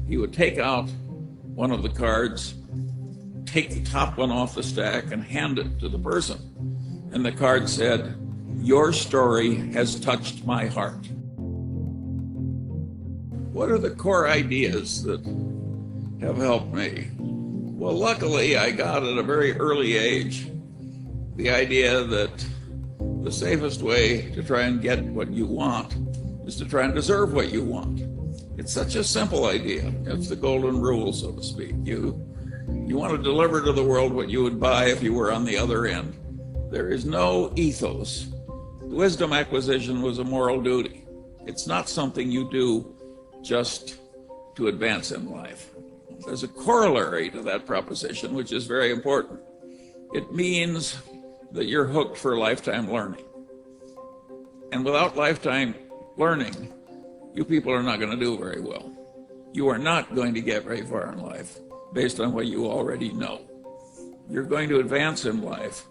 he would take out one of the cards, take the top one off the stack, and hand it to the person. And the card said, "Your story has touched my heart." What are the core ideas that have helped me? Well, luckily, I got at a very early age the idea that the safest way to try and get what you want is to try and deserve what you want. It's such a simple idea. It's the golden rule, so to speak. You want to deliver to the world what you would buy if you were on the other end. There is no ethos. Wisdom acquisition was a moral duty. It's not something you do just to advance in life. There's a corollary to that proposition, which is very important. It means that you're hooked for lifetime learning. And without lifetime learning, you people are not going to do very well. You are not going to get very far in life based on what you already know. You're going to advance in life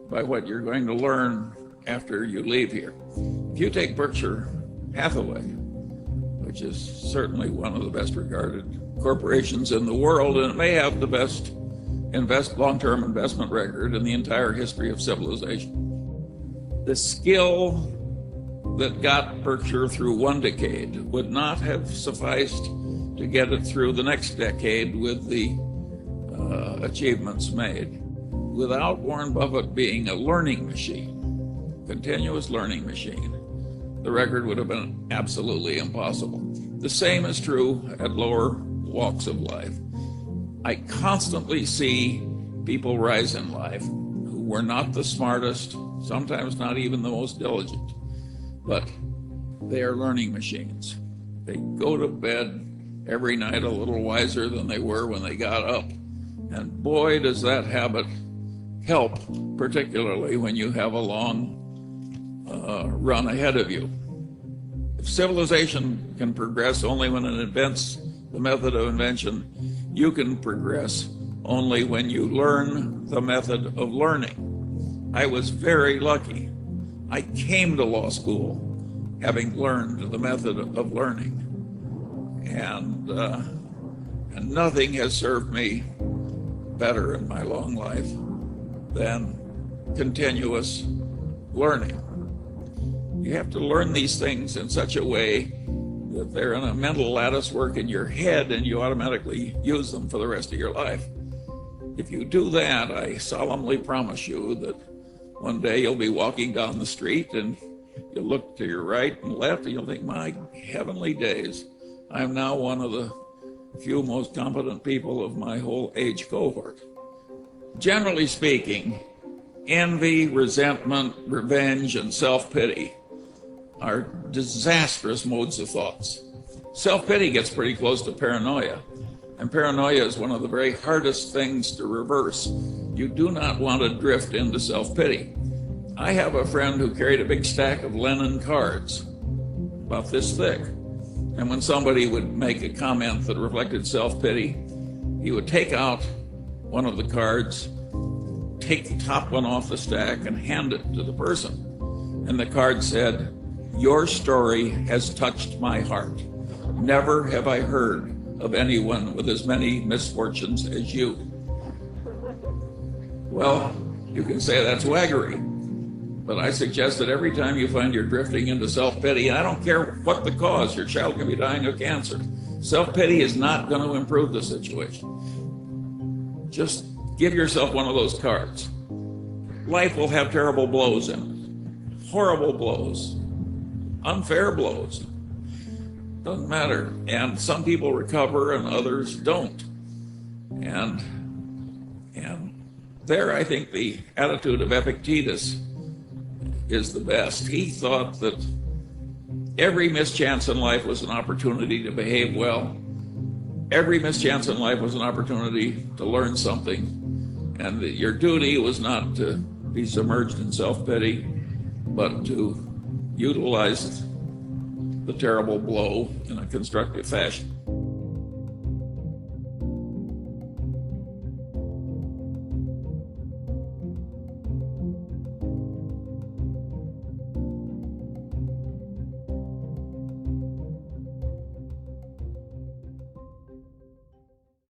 by what you're going to learn after you leave here. If you take Berkshire Hathaway, which is certainly one of the best regarded corporations in the world, and it may have the best long-term investment record in the entire history of civilization. The skill that got Berkshire through one decade would not have sufficed to get it through the next decade with the achievements made. Without Warren Buffett being a learning machine, continuous learning machine, the record would have been absolutely impossible. The same is true at lower walks of life. I constantly see people rise in life who were not the smartest, sometimes not even the most diligent, but they are learning machines. They go to bed every night a little wiser than they were when they got up. And boy, does that habit help, particularly when you have a long run ahead of you. If civilization can progress only when it invents the method of invention, you can progress only when you learn the method of learning. I was very lucky. I came to law school having learned the method of learning. And nothing has served me better in my long life than continuous learning. You have to learn these things in such a way that they're in a mental lattice work in your head and you automatically use them for the rest of your life. If you do that, I solemnly promise you that one day you'll be walking down the street and you'll look to your right and left and you'll think, my heavenly days, I'm now one of the few most competent people of my whole age cohort. Generally speaking, envy, resentment, revenge, and self-pity are disastrous modes of thoughts. Self-pity gets pretty close to paranoia, and paranoia is one of the very hardest things to reverse. You do not want to drift into self-pity. I have a friend who carried a big stack of Lenin cards, about this thick, and when somebody would make a comment that reflected self-pity, he would take out one of the cards, take the top one off the stack, and hand it to the person. And the card said, "Your story has touched my heart. Never have I heard of anyone with as many misfortunes as you." Well, you can say that's waggery, but I suggest that every time you find you're drifting into self-pity, and I don't care what the cause, your child can be dying of cancer, self-pity is not going to improve the situation. Just give yourself one of those cards. Life will have terrible blows in it, horrible blows, unfair blows. Doesn't matter. And some people recover and others don't. And there I think the attitude of Epictetus is the best. He thought that every mischance in life was an opportunity to behave well. Every mischance in life was an opportunity to learn something. And that your duty was not to be submerged in self-pity, but to utilize the terrible blow in a constructive fashion.